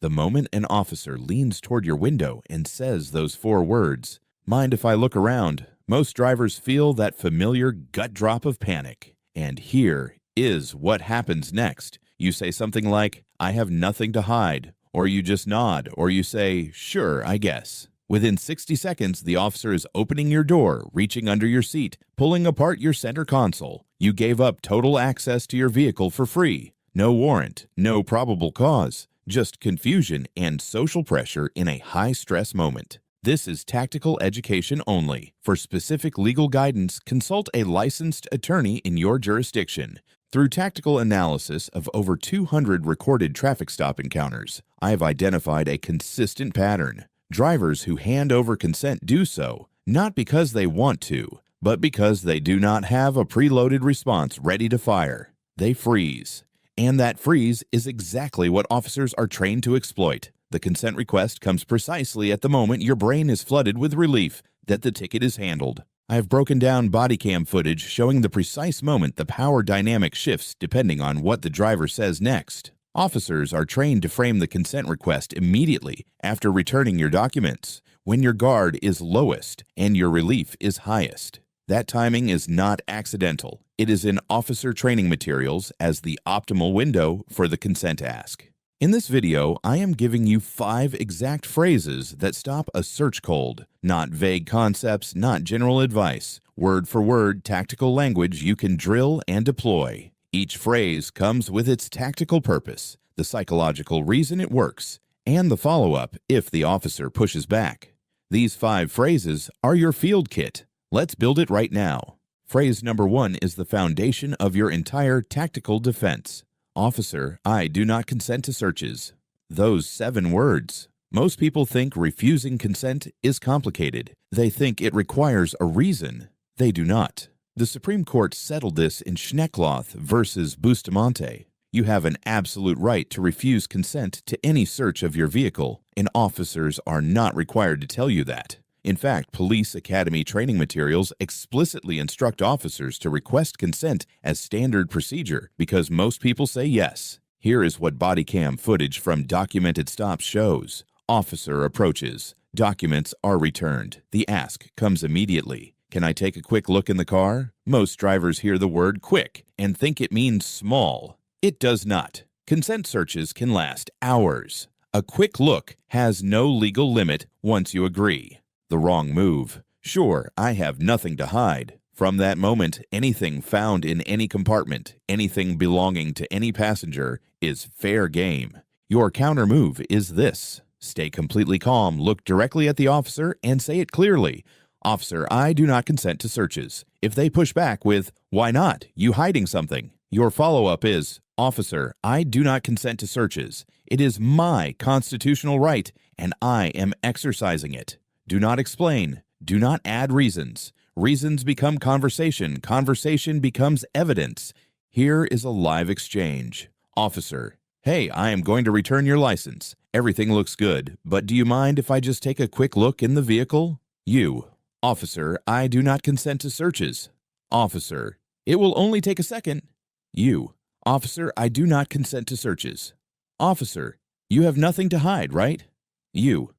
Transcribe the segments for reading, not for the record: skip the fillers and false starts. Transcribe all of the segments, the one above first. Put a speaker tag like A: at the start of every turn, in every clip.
A: The moment an officer leans toward your window and says those 4 words, "Mind if I look around?" most drivers feel that familiar gut drop of panic. And here is what happens next. You say something like, "I have nothing to hide," or you just nod, or you say, "Sure, I guess." Within 60 seconds, the officer is opening your door, reaching under your seat, pulling apart your center console. You gave up total access to your vehicle for free. No warrant, no probable cause, just confusion and social pressure in a high-stress moment. This is tactical education only. For specific legal guidance, consult a licensed attorney in your jurisdiction. Through tactical analysis of over 200 recorded traffic stop encounters, I have identified a consistent pattern. Drivers who hand over consent do so, not because they want to, but because they do not have a preloaded response ready to fire. They freeze. And that freeze is exactly what officers are trained to exploit. The consent request comes precisely at the moment your brain is flooded with relief that the ticket is handled. I have broken down body cam footage showing the precise moment the power dynamic shifts depending on what the driver says next. Officers are trained to frame the consent request immediately after returning your documents, when your guard is lowest and your relief is highest. That timing is not accidental. It is in officer training materials as the optimal window for the consent ask. In this video, I am giving you 5 exact phrases that stop a search cold. Not vague concepts, not general advice. Word for word, tactical language you can drill and deploy. Each phrase comes with its tactical purpose, the psychological reason it works, and the follow-up if the officer pushes back. These 5 phrases are your field kit. Let's build it right now. Phrase number 1 is the foundation of your entire tactical defense. Officer, I do not consent to searches. Those 7 words. Most people think refusing consent is complicated. They think it requires a reason. They do not. The Supreme Court settled this in Schneckloth versus Bustamante. You have an absolute right to refuse consent to any search of your vehicle, and officers are not required to tell you that. In fact, police academy training materials explicitly instruct officers to request consent as standard procedure because most people say yes. Here is what body cam footage from documented stops shows. Officer approaches. Documents are returned. The ask comes immediately. Can I take a quick look in the car? Most drivers hear the word quick and think it means small. It does not. Consent searches can last hours. A quick look has no legal limit once you agree. The wrong move. Sure, I have nothing to hide. From that moment, anything found in any compartment, anything belonging to any passenger, is fair game. Your counter move is this. Stay completely calm, look directly at the officer, and say it clearly. Officer, I do not consent to searches. If they push back with, why not? You hiding something? Your follow-up is, Officer, I do not consent to searches. It is my constitutional right, and I am exercising it. Do not explain. Do not add reasons. Reasons become conversation. Conversation becomes evidence. Here is a live exchange. Officer, hey, I am going to return your license. Everything looks good, but do you mind if I just take a quick look in the vehicle? You. Officer, I do not consent to searches. Officer, it will only take a second. You. Officer, I do not consent to searches. Officer, you have nothing to hide, right? You.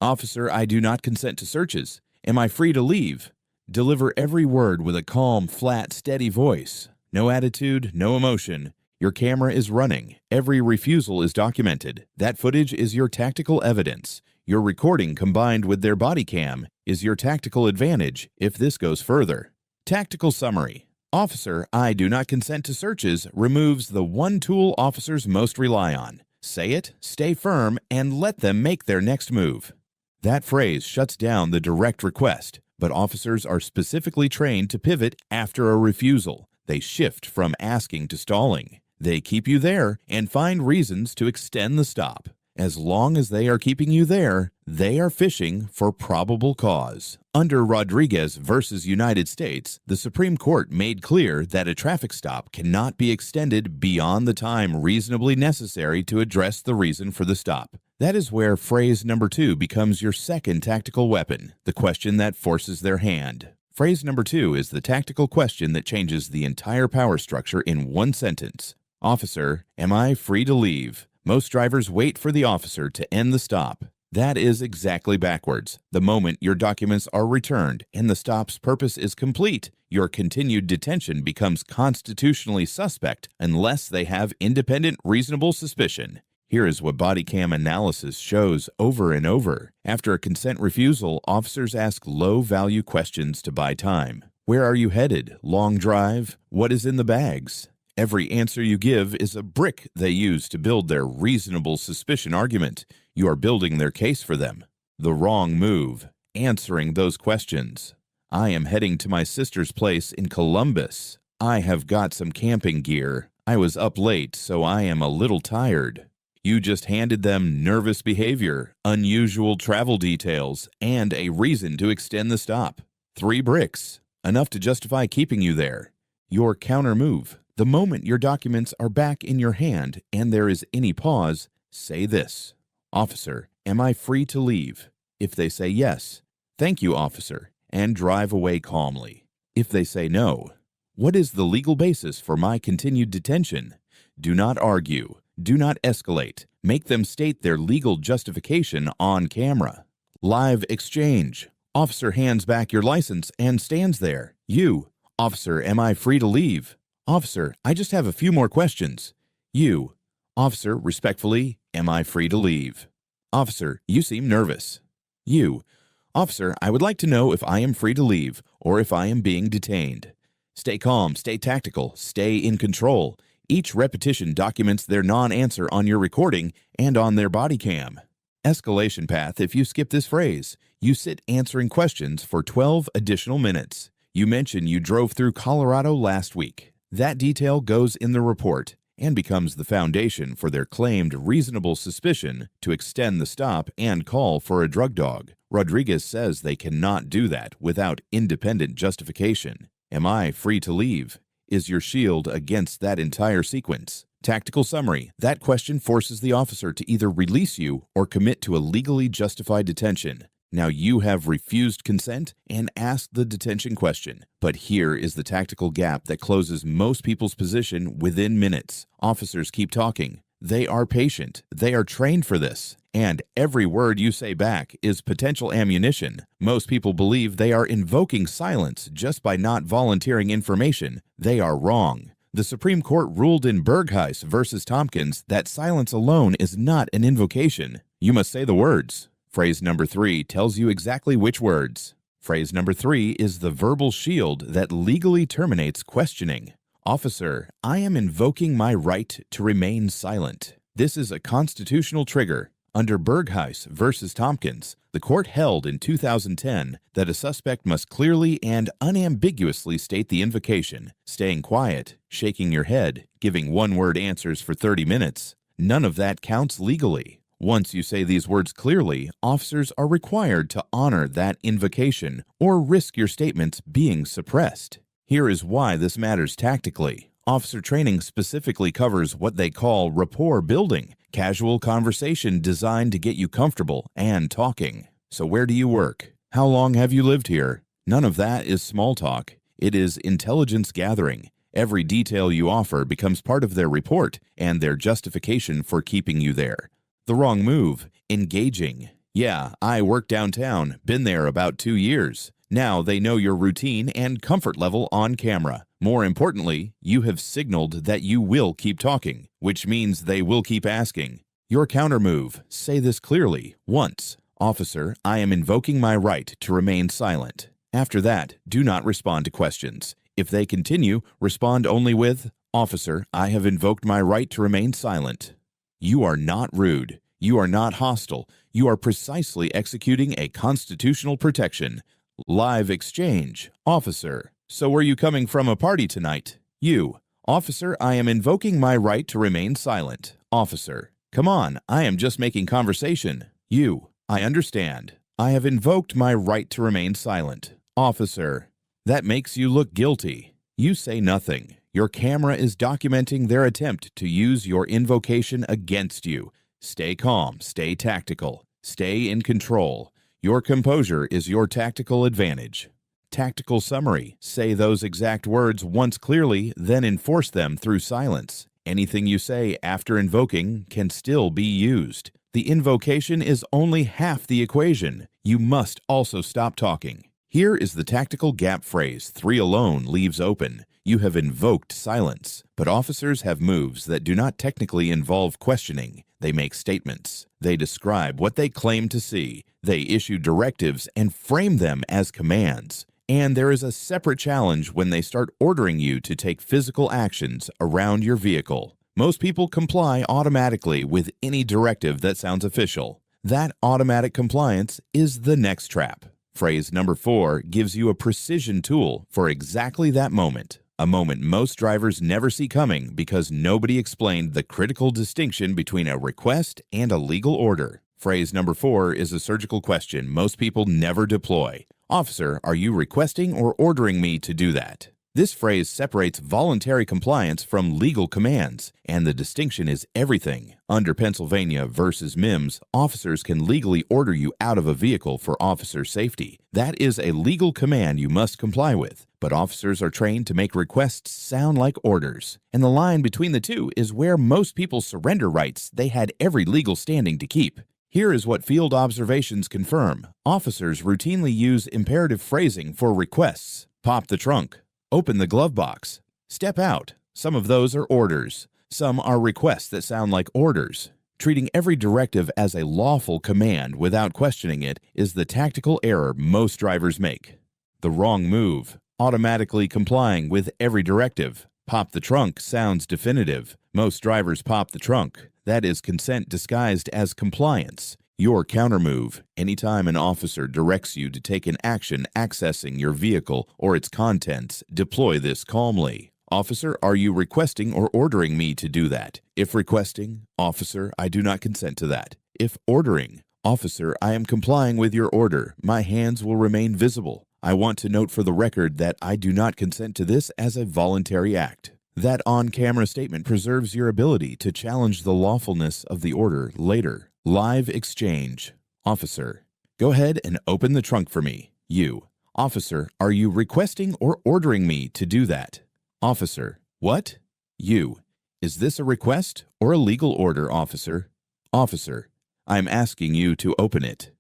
A: Officer, I do not consent to searches. Am I free to leave? Deliver every word with a calm, flat, steady voice. No attitude, no emotion. Your camera is running. Every refusal is documented. That footage is your tactical evidence. Your recording combined with their body cam is your tactical advantage if this goes further. Tactical summary. Officer, I do not consent to searches removes the one tool officers most rely on. Say it, stay firm, and let them make their next move. That phrase shuts down the direct request, but officers are specifically trained to pivot after a refusal. They shift from asking to stalling. They keep you there and find reasons to extend the stop. As long as they are keeping you there, they are fishing for probable cause. Under Rodriguez versus United States, the Supreme Court made clear that a traffic stop cannot be extended beyond the time reasonably necessary to address the reason for the stop. That is where phrase number 2 becomes your second tactical weapon, the question that forces their hand. Phrase number 2 is the tactical question that changes the entire power structure in one sentence. Officer, am I free to leave? Most drivers wait for the officer to end the stop. That is exactly backwards. The moment your documents are returned and the stop's purpose is complete, your continued detention becomes constitutionally suspect unless they have independent, reasonable suspicion. Here is what body cam analysis shows over and over. After a consent refusal, officers ask low-value questions to buy time. Where are you headed? Long drive? What is in the bags? Every answer you give is a brick they use to build their reasonable suspicion argument. You are building their case for them. The wrong move. Answering those questions. I am heading to my sister's place in Columbus. I have got some camping gear. I was up late, so I am a little tired. You just handed them nervous behavior, unusual travel details, and a reason to extend the stop. 3 bricks. Enough to justify keeping you there. Your counter move. The moment your documents are back in your hand and there is any pause, say this. Officer, am I free to leave? If they say yes, thank you, officer, and drive away calmly. If they say no, what is the legal basis for my continued detention? Do not argue. Do not escalate. Make them state their legal justification on camera. Live exchange. Officer hands back your license and stands there. You, officer, am I free to leave? Officer, I just have a few more questions. You, officer, respectfully, am I free to leave? Officer, you seem nervous. You, officer, I would like to know if I am free to leave or if I am being detained. Stay calm, stay tactical, stay in control. Each repetition documents their non-answer on your recording and on their body cam. Escalation path if you skip this phrase. You sit answering questions for 12 additional minutes. You mention you drove through Colorado last week. That detail goes in the report and becomes the foundation for their claimed reasonable suspicion to extend the stop and call for a drug dog. Rodriguez says they cannot do that without independent justification. Am I free to leave? Is your shield against that entire sequence? Tactical summary. That question forces the officer to either release you or commit to a legally justified detention. Now you have refused consent and asked the detention question. But here is the tactical gap that closes most people's position within minutes. Officers keep talking. They are patient. They are trained for this. And every word you say back is potential ammunition. Most people believe they are invoking silence just by not volunteering information. They are wrong. The Supreme Court ruled in Berghuis versus Tompkins that silence alone is not an invocation. You must say the words. Phrase number 3 tells you exactly which words. Phrase number 3 is the verbal shield that legally terminates questioning. Officer, I am invoking my right to remain silent. This is a constitutional trigger. Under Berghuis versus Tompkins, the court held in 2010 that a suspect must clearly and unambiguously state the invocation. Staying quiet, shaking your head, giving one-word answers for 30 minutes. None of that counts legally. Once you say these words clearly, officers are required to honor that invocation or risk your statements being suppressed. Here is why this matters tactically. Officer training specifically covers what they call rapport building, casual conversation designed to get you comfortable and talking. So where do you work? How long have you lived here? None of that is small talk. It is intelligence gathering. Every detail you offer becomes part of their report and their justification for keeping you there. The wrong move, engaging. Yeah, I work downtown, been there about 2 years. Now they know your routine and comfort level on camera. More importantly, you have signaled that you will keep talking, which means they will keep asking. Your counter move, say this clearly, once. Officer, I am invoking my right to remain silent. After that, do not respond to questions. If they continue, respond only with, Officer, I have invoked my right to remain silent. You are not rude. You are not hostile. You are precisely executing a constitutional protection. Live exchange. Officer, so are you coming from a party tonight? You, officer, I am invoking my right to remain silent. Officer, come on, I am just making conversation. You, I understand. I have invoked my right to remain silent. Officer, that makes you look guilty. You say nothing. Your camera is documenting their attempt to use your invocation against you. Stay calm, stay tactical, stay in control. Your composure is your tactical advantage. Tactical summary. Say those exact words once clearly, then enforce them through silence. Anything you say after invoking can still be used. The invocation is only half the equation. You must also stop talking. Here is the tactical gap phrase 3 alone leaves open. You have invoked silence. But officers have moves that do not technically involve questioning. They make statements. They describe what they claim to see. They issue directives and frame them as commands. And there is a separate challenge when they start ordering you to take physical actions around your vehicle. Most people comply automatically with any directive that sounds official. That automatic compliance is the next trap. Phrase number 4 gives you a precision tool for exactly that moment. A moment most drivers never see coming because nobody explained the critical distinction between a request and a legal order. Phrase number 4 is a surgical question most people never deploy. Officer, are you requesting or ordering me to do that? This phrase separates voluntary compliance from legal commands, and the distinction is everything. Under Pennsylvania versus Mims, officers can legally order you out of a vehicle for officer safety. That is a legal command you must comply with, but officers are trained to make requests sound like orders. And the line between the two is where most people surrender rights they had every legal standing to keep. Here is what field observations confirm. Officers routinely use imperative phrasing for requests. Pop the trunk. Open the glove box. Step out. Some of those are orders. Some are requests that sound like orders. Treating every directive as a lawful command without questioning it is the tactical error most drivers make. The wrong move. Automatically complying with every directive. Pop the trunk sounds definitive. Most drivers pop the trunk. That is consent disguised as compliance. Your countermove. Anytime an officer directs you to take an action accessing your vehicle or its contents, deploy this calmly. Officer, are you requesting or ordering me to do that? If requesting, officer, I do not consent to that. If ordering, officer, I am complying with your order. My hands will remain visible. I want to note for the record that I do not consent to this as a voluntary act. That on-camera statement preserves your ability to challenge the lawfulness of the order later. Live exchange. Officer, go ahead and open the trunk for me. You. Officer, are you requesting or ordering me to do that? Officer, what? You. Is this a request or a legal order, officer? Officer, I'm asking you to open it.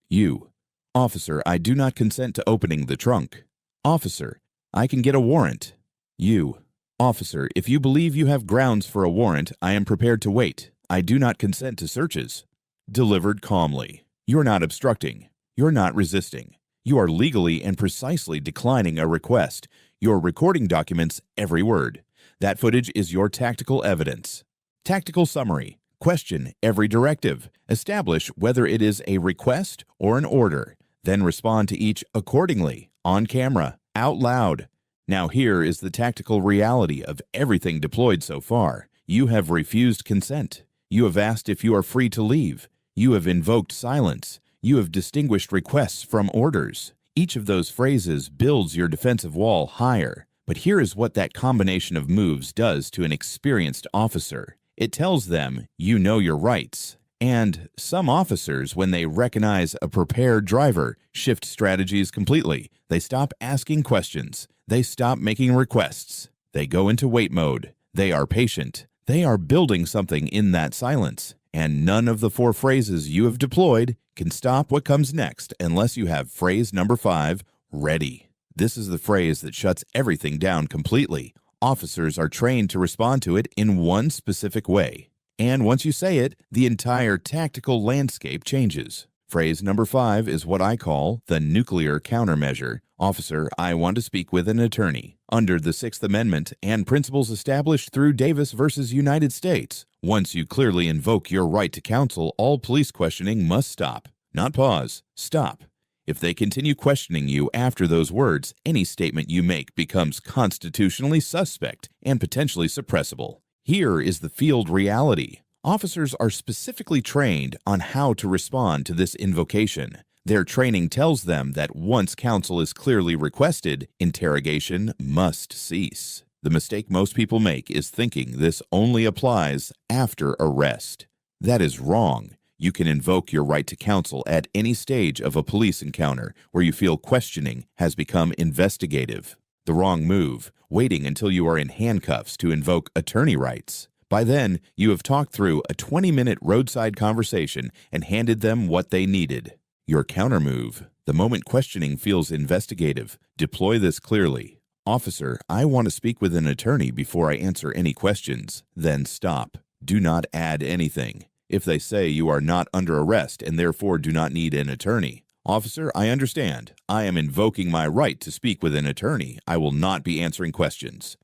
A: You. Officer, I do not consent to opening the trunk. Officer, I can get a warrant. You. Officer, if you believe you have grounds for a warrant, I am prepared to wait. I do not consent to searches. Delivered calmly. You're not obstructing. You're not resisting. You are legally and precisely declining a request. You're recording documents every word. That footage is your tactical evidence. Tactical summary. Question every directive. Establish whether it is a request or an order. Then respond to each accordingly, on camera, out loud. Now here is the tactical reality of everything deployed so far. You have refused consent. You have asked if you are free to leave. You have invoked silence. You have distinguished requests from orders. Each of those phrases builds your defensive wall higher. But here is what that combination of moves does to an experienced officer. It tells them you know your rights. And some officers, when they recognize a prepared driver, shift strategies completely. They stop asking questions. They stop making requests. They go into wait mode. They are patient. They are building something in that silence. And none of the 4 phrases you have deployed can stop what comes next unless you have phrase number 5, ready. This is the phrase that shuts everything down completely. Officers are trained to respond to it in one specific way. And once you say it, the entire tactical landscape changes. Phrase number 5 is what I call the nuclear countermeasure. Officer, I want to speak with an attorney. Under the 6th Amendment and principles established through Davis versus United States, once you clearly invoke your right to counsel, all police questioning must stop. Not pause. Stop. If they continue questioning you after those words, any statement you make becomes constitutionally suspect and potentially suppressible. Here is the field reality. Officers are specifically trained on how to respond to this invocation. Their training tells them that once counsel is clearly requested, interrogation must cease. The mistake most people make is thinking this only applies after arrest. That is wrong. You can invoke your right to counsel at any stage of a police encounter where you feel questioning has become investigative. The wrong move, waiting until you are in handcuffs to invoke attorney rights. By then, you have talked through a 20-minute roadside conversation and handed them what they needed. Your countermove. The moment questioning feels investigative, deploy this clearly. Officer, I want to speak with an attorney before I answer any questions. Then stop. Do not add anything. If they say you are not under arrest and therefore do not need an attorney, Officer, I understand. I am invoking my right to speak with an attorney. I will not be answering questions.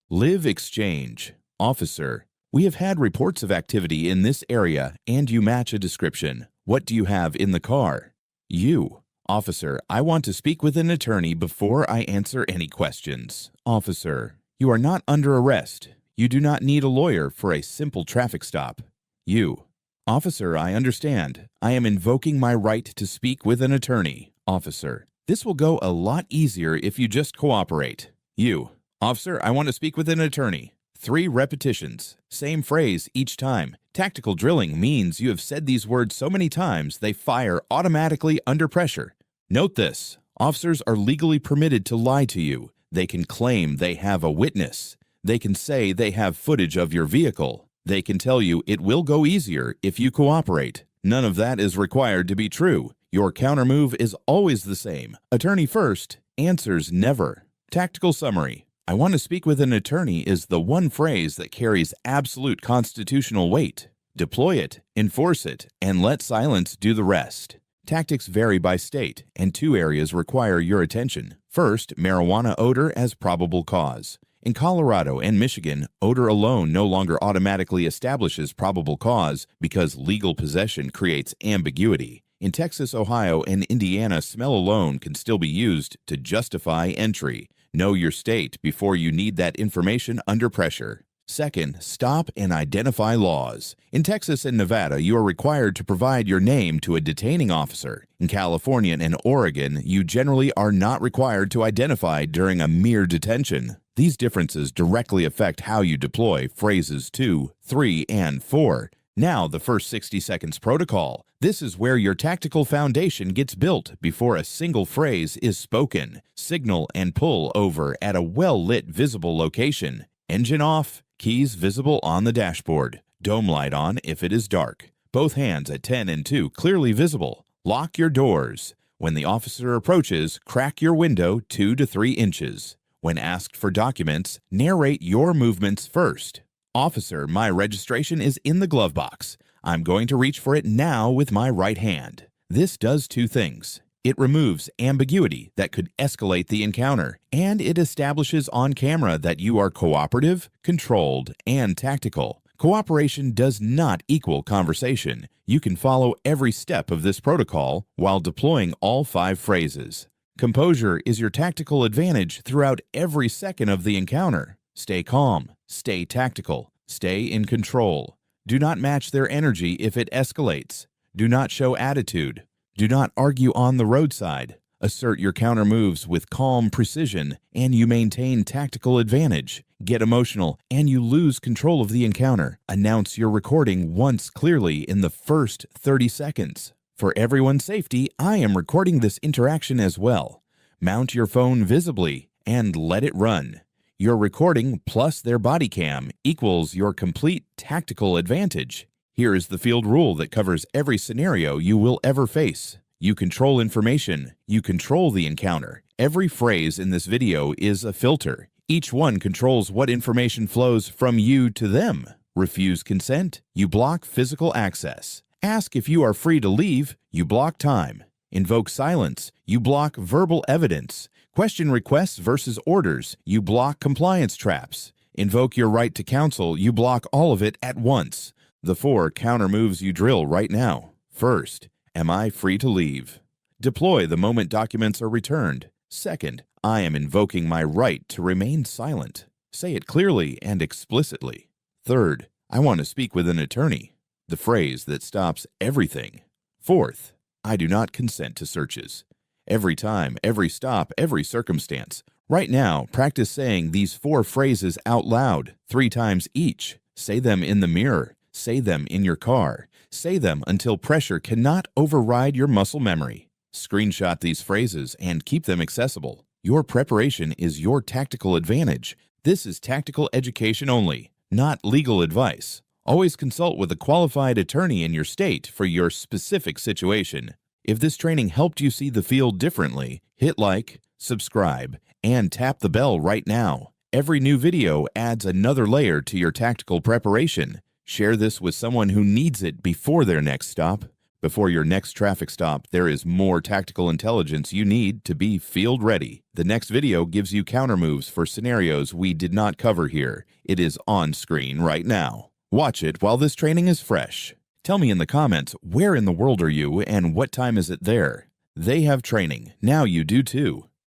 A: Live exchange. Officer, we have had reports of activity in this area and you match a description. What do you have in the car? You. Officer, I want to speak with an attorney before I answer any questions. Officer, you are not under arrest. You do not need a lawyer for a simple traffic stop. You. Officer, I understand. I am invoking my right to speak with an attorney. Officer, this will go a lot easier if you just cooperate. You. Officer, I want to speak with an attorney. 3 repetitions. Same phrase each time. Tactical drilling means you have said these words so many times they fire automatically under pressure. Note this. Officers are legally permitted to lie to you. They can claim they have a witness. They can say they have footage of your vehicle. They can tell you it will go easier if you cooperate. None of that is required to be true. Your countermove is always the same. Attorney first, answers never. Tactical summary. I want to speak with an attorney is the one phrase that carries absolute constitutional weight. Deploy it, enforce it, and let silence do the rest. Tactics vary by state, and 2 areas require your attention. First, marijuana odor as probable cause. In Colorado and Michigan, odor alone no longer automatically establishes probable cause because legal possession creates ambiguity. In Texas, Ohio, and Indiana, smell alone can still be used to justify entry. Know your state before you need that information under pressure. Second, stop and identify laws. In Texas and Nevada, you are required to provide your name to a detaining officer. In California and Oregon, you generally are not required to identify during a mere detention. These differences directly affect how you deploy phrases 2, 3, and 4. Now, the first 60 seconds protocol. This is where your tactical foundation gets built before a single phrase is spoken. Signal and pull over at a well-lit visible location. Engine off, keys visible on the dashboard. Dome light on if it is dark. Both hands at 10 and 2 clearly visible. Lock your doors. When the officer approaches, crack your window 2 to 3 inches. When asked for documents, narrate your movements first. Officer, my registration is in the glove box. I'm going to reach for it now with my right hand. This does 2 things. It removes ambiguity that could escalate the encounter, and it establishes on camera that you are cooperative, controlled, and tactical. Cooperation does not equal conversation. You can follow every step of this protocol while deploying all 5 phrases. Composure is your tactical advantage throughout every second of the encounter. Stay calm, stay tactical, stay in control. Do not match their energy if it escalates. Do not show attitude. Do not argue on the roadside. Assert your counter moves with calm precision, and you maintain tactical advantage. Get emotional, and you lose control of the encounter. Announce your recording once clearly in the first 30 seconds. For everyone's safety, I am recording this interaction as well. Mount your phone visibly and let it run. Your recording plus their body cam equals your complete tactical advantage. Here is the field rule that covers every scenario you will ever face. You control information. You control the encounter. Every phrase in this video is a filter. Each one controls what information flows from you to them. Refuse consent. You block physical access. Ask if you are free to leave. You block time. Invoke silence. You block verbal evidence. Question requests versus orders. You block compliance traps. Invoke your right to counsel. You block all of it at once. The 4 counter moves you drill right now. First, am I free to leave? Deploy the moment documents are returned. Second, I am invoking my right to remain silent. Say it clearly and explicitly. Third, I want to speak with an attorney. The phrase that stops everything. Fourth, I do not consent to searches. Every time, every stop, every circumstance. Right now, practice saying these 4 phrases out loud 3 times each. Say them in the mirror. Say them in your car. Say them until pressure cannot override your muscle memory. Screenshot these phrases and keep them accessible. Your preparation is your tactical advantage. This is tactical education only, not legal advice. Always consult with a qualified attorney in your state for your specific situation. If this training helped you see the field differently, hit like, subscribe, and tap the bell right now. Every new video adds another layer to your tactical preparation. Share this with someone who needs it before their next stop. Before your next traffic stop, there is more tactical intelligence you need to be field ready. The next video gives you counter moves for scenarios we did not cover here. It is on screen right now. Watch it while this training is fresh. Tell me in the comments, where in the world are you and what time is it there? They have training. Now you do too.